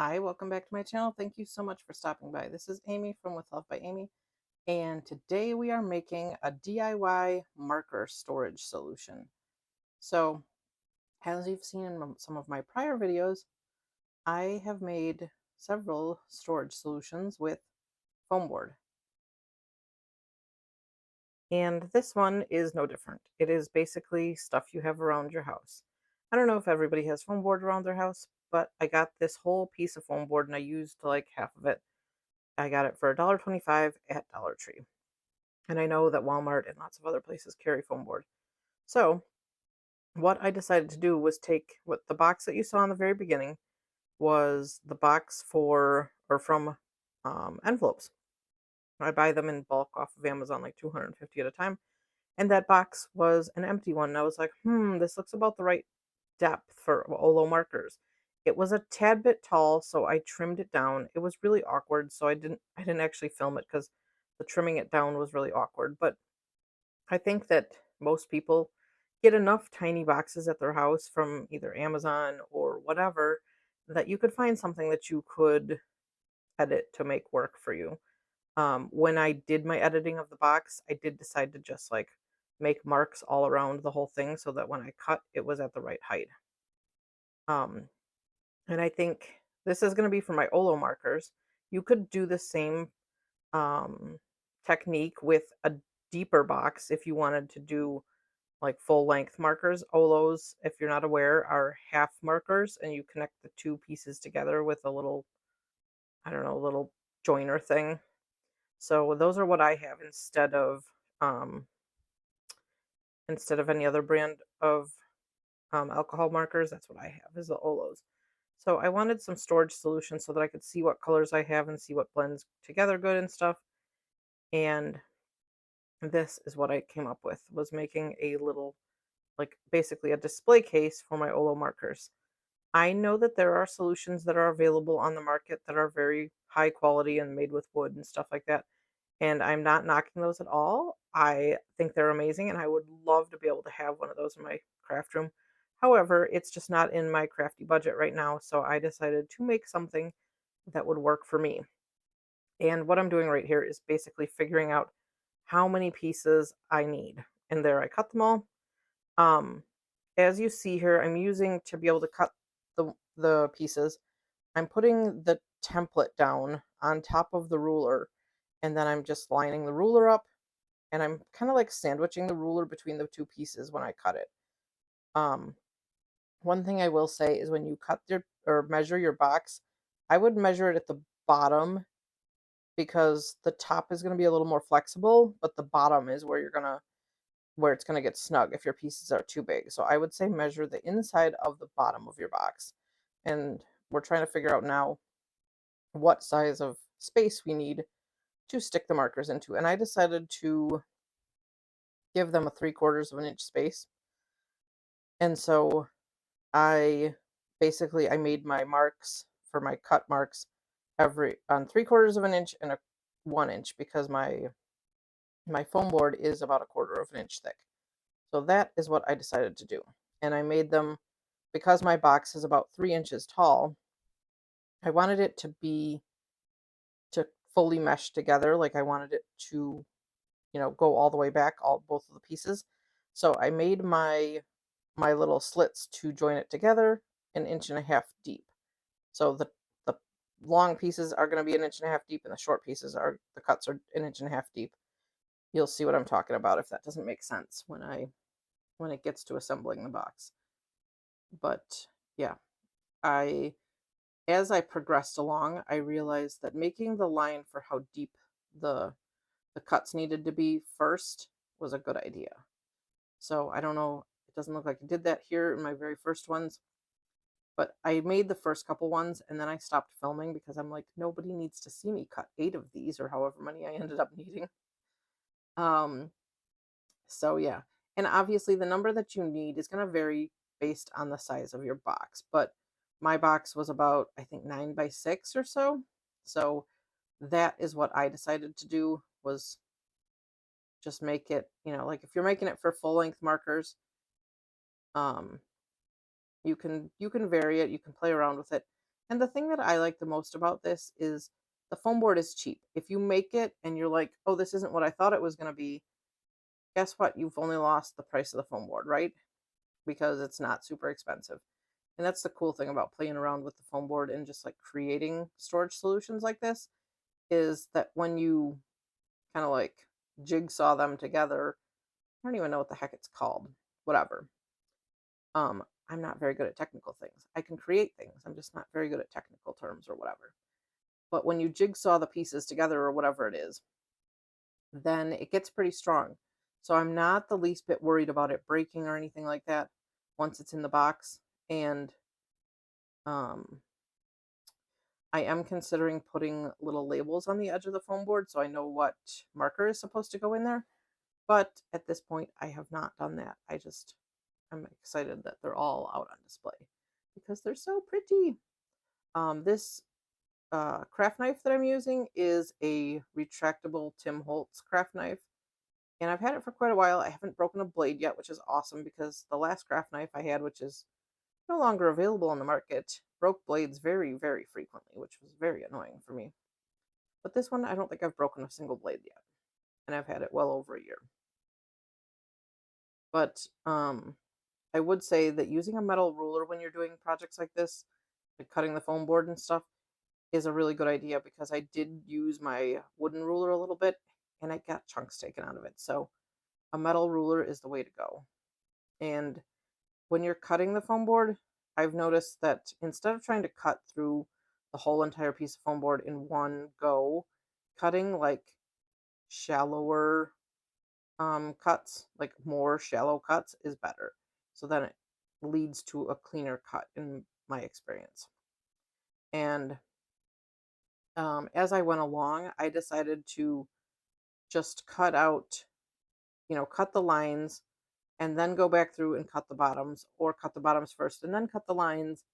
Hi, welcome back to my channel. Thank you so much for stopping by. This is Amy from With Love by Amy, and today we are making a DIY marker storage solution. So, as you've seen in some of my prior videos, I have made several storage solutions with foam board. And this one is no different. It is basically stuff you have around your house. I don't know if everybody has foam board around their house, but I got this whole piece of foam board and I used like half of it. I got it for $1.25 at Dollar Tree. And I know that Walmart and lots of other places carry foam board. So what I decided to do was take what the box that you saw in the very beginning was the box for or from envelopes. I buy them in bulk off of Amazon, like 250 at a time. And that box was an empty one. And I was like, this looks about the right depth for Olo markers. It was a tad bit tall, so I trimmed it down. It was really awkward, so I didn't actually film it because the trimming it down was really awkward. But I think that most people get enough tiny boxes at their house from either Amazon or whatever that you could find something that you could edit to make work for you. When I did my editing of the box, I did decide to just like make marks all around the whole thing so that when I cut, it was at the right height. Um, and I think this is going to be for my Olo markers. You could do the same um, technique with a deeper box if you wanted to do like full length markers. Olos, if you're not aware, are half markers and you connect the two pieces together with a little, I don't know, little joiner thing. So those are what I have um instead of any other brand of alcohol markers. That's what I have is the Olos. So I wanted some storage solutions so that I could see what colors I have and see what blends together good and stuff. And this is what I came up with, was making a little, like basically a display case for my Olo markers. I know that there are solutions that are available on the market that are very high quality and made with wood and stuff like that. And I'm not knocking those at all. I think they're amazing and I would love to be able to have one of those in my craft room. However, it's just not in my crafty budget right now, so I decided to make something that would work for me. And what I'm doing right here is basically figuring out how many pieces I need. And there I cut them all. Um, as you see here, I'm using to be able to cut the pieces. I'm putting the template down on top of the ruler, and then I'm just lining the ruler up, and I'm kind of like sandwiching the ruler between the two pieces when I cut it. Um, one thing I will say is when you cut your or measure your box, I would measure it at the bottom because the top is going to be a little more flexible, but the bottom is where it's going to get snug if your pieces are too big. So I would say measure the inside of the bottom of your box. And we're trying to figure out now what size of space we need to stick the markers into. And I decided to give them a 3/4 of an inch space. And so I made my marks for my cut marks every on 3/4 of an inch and a 1 inch because my foam board is about 1/4 of an inch thick. So that is what I decided to do. And I made them because my box is about 3 inches tall. I wanted it to fully mesh together. Like I wanted it to, go all the way back, all both of the pieces. So I made my little slits to join it together 1.5 inches deep. So the long pieces are going to be 1.5 inches deep, and the short pieces are the cuts are 1.5 inches deep. You'll see what I'm talking about if that doesn't make sense when it gets to assembling the box. But yeah, I as I progressed along, I realized that making the line for how deep the the cuts needed to be first was a good idea. So I don't know, it doesn't look like I did that here in my very first ones, but I made the first couple ones and then I stopped filming because I'm like, nobody needs to see me cut 8 of these or however many I ended up needing. Um, so yeah. And obviously the number that you need is going to vary based on the size of your box, but my box was about, I think, 9 by 6 or so. So that is what I decided to do, was just make it, like if you're making it for full length markers, um, you can vary it, you can play around with it. And the thing that I like the most about this is the foam board is cheap. If you make it and you're like, oh, this isn't what I thought it was going to be, guess what? You've only lost the price of the foam board, right? Because it's not super expensive. And that's the cool thing about playing around with the foam board and just like creating storage solutions like this is that when you kind of like jigsaw them together, I don't even know what the heck it's called. Whatever. I'm not very good at technical things. I can create things. I'm just not very good at technical terms or whatever. But when you jigsaw the pieces together or whatever it is, then it gets pretty strong. So I'm not the least bit worried about it breaking or anything like that once it's in the box. And um, I am considering putting little labels on the edge of the foam board so I know what marker is supposed to go in there. But at this point, I have not done that. I'm excited that they're all out on display because they're so pretty. This craft knife that I'm using is a retractable Tim Holtz craft knife. And I've had it for quite a while. I haven't broken a blade yet, which is awesome because the last craft knife I had, which is no longer available on the market, broke blades very, very frequently, which was very annoying for me. But this one, I don't think I've broken a single blade yet. And I've had it well over a year. But I would say that using a metal ruler when you're doing projects like this, like cutting the foam board and stuff, is a really good idea because I did use my wooden ruler a little bit and I got chunks taken out of it. So a metal ruler is the way to go. And when you're cutting the foam board, I've noticed that instead of trying to cut through the whole entire piece of foam board in one go, cutting like shallower cuts, like more shallow cuts, is better. So then it leads to a cleaner cut in my experience. And as I went along, I decided to just cut out, cut the lines and then go back through and cut the bottoms, or cut the bottoms first and then cut the lines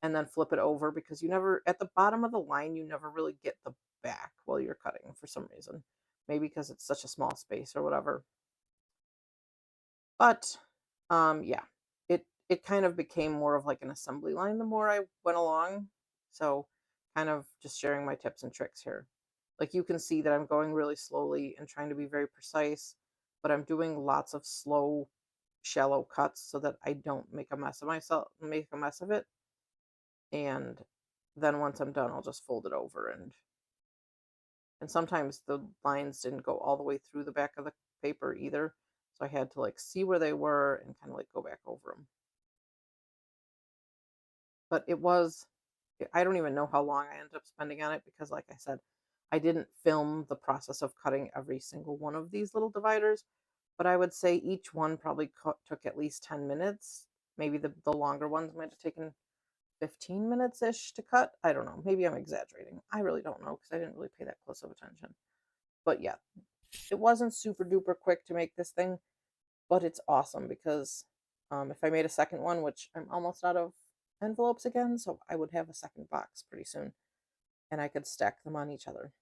and then flip it over because you never, at the bottom of the line, you never really get the back while you're cutting for some reason. Maybe because it's such a small space or whatever. But yeah, it kind of became more of like an assembly line the more I went along. So kind of just sharing my tips and tricks here. Like you can see that I'm going really slowly and trying to be very precise, but I'm doing lots of slow, shallow cuts so that I don't make a mess of it. And then once I'm done, I'll just fold it over and sometimes the lines didn't go all the way through the back of the paper either. So I had to like see where they were and kind of like go back over them. But I don't even know how long I ended up spending on it because, like I said, I didn't film the process of cutting every single one of these little dividers, but I would say each one probably took at least 10 minutes. Maybe the longer ones might have taken 15 minutes ish to cut. I don't know. Maybe I'm exaggerating. I really don't know because I didn't really pay that close of attention. But yeah, it wasn't super duper quick to make this thing, but it's awesome because if I made a second one, which I'm almost out of envelopes again, so I would have a second box pretty soon, and I could stack them on each other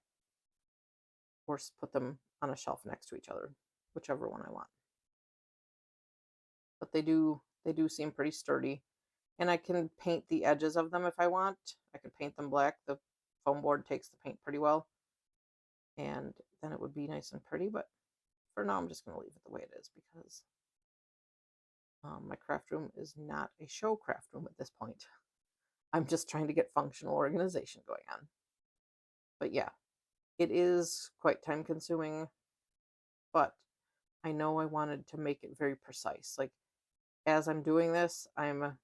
or put them on a shelf next to each other, whichever one I want. But they do seem pretty sturdy, and I can paint the edges of them if I want. I could paint them black. The foam board takes the paint pretty well, and then it would be nice and pretty. But for now, I'm just going to leave it the way it is because my craft room is not a show craft room at this point. I'm just trying to get functional organization going on. But yeah, it is quite time consuming, but I know I wanted to make it very precise. Like as I'm doing this, I'm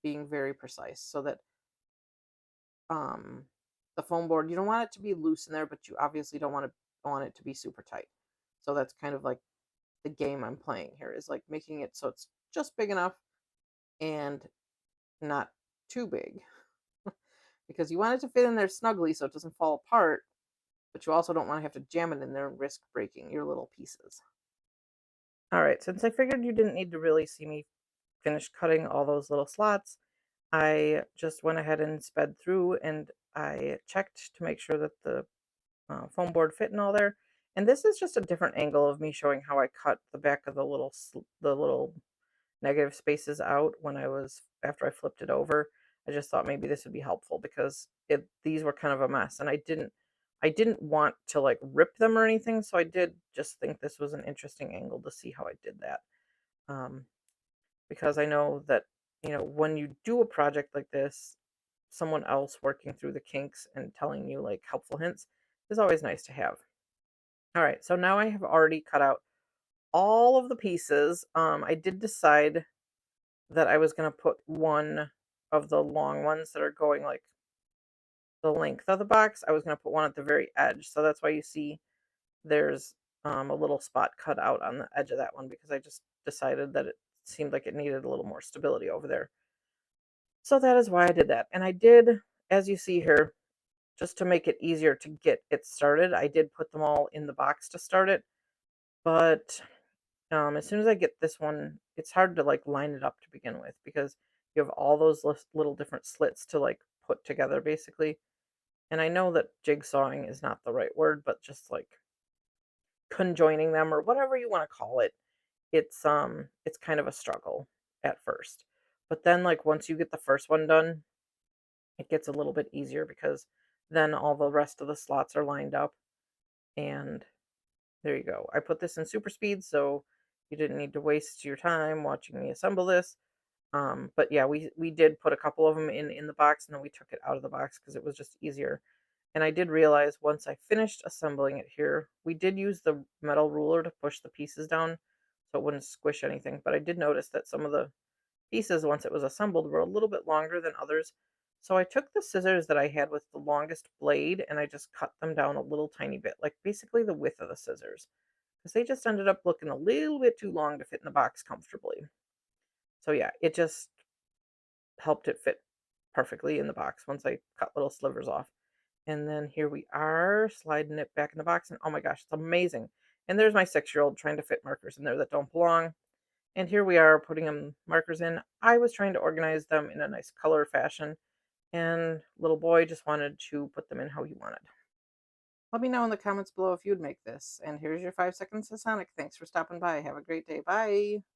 being very precise so that the foam board, you don't want it to be loose in there, but you obviously don't want it to be super tight. So that's kind of like the game I'm playing here, is like making it so it's just big enough and not too big. Because you want it to fit in there snugly so it doesn't fall apart, but you also don't want to have to jam it in there and risk breaking your little pieces. All right, since I figured you didn't need to really see me finish cutting all those little slots, I just went ahead and sped through and I checked to make sure that the foam board fit in all there. And this is just a different angle of me showing how I cut the back of the little negative spaces out when after I flipped it over. I just thought maybe this would be helpful because these were kind of a mess, and I didn't want to like rip them or anything, so I did just think this was an interesting angle to see how I did that. Um, because I know that, when you do a project like this, someone else working through the kinks and telling you like helpful hints is always nice to have. All right, so now I have already cut out all of the pieces. I did decide that I was going to put one of the long ones that are going like the length of the box. I was going to put one at the very edge. So that's why you see there's a little spot cut out on the edge of that one, because I just decided that it seemed like it needed a little more stability over there. So that is why I did that. And I did, as you see here, just to make it easier to get it started, I did put them all in the box to start it. But as soon as I get this one, it's hard to like line it up to begin with, because you have all those little different slits to like put together basically. And I know that jigsawing is not the right word, but just like conjoining them or whatever you want to call it, it's kind of a struggle at first. But then like once you get the first one done, it gets a little bit easier, because then all the rest of the slots are lined up, and there you go. I put this in super speed, so you didn't need to waste your time watching me assemble this. But yeah, we did put a couple of them in the box, and then we took it out of the box because it was just easier. And I did realize once I finished assembling it here, we did use the metal ruler to push the pieces down so it wouldn't squish anything. But I did notice that some of the pieces, once it was assembled, were a little bit longer than others. So I took the scissors that I had with the longest blade and I just cut them down a little tiny bit, like basically the width of the scissors, because they just ended up looking a little bit too long to fit in the box comfortably. So yeah, it just helped it fit perfectly in the box once I cut little slivers off. And then here we are sliding it back in the box, and oh my gosh, it's amazing. And there's my 6-year-old trying to fit markers in there that don't belong. And here we are putting them markers in. I was trying to organize them in a nice color fashion, and little boy just wanted to put them in how he wanted. Let me know in the comments below if you'd make this. And here's your 5 seconds to Sonic. Thanks for stopping by. Have a great day. Bye.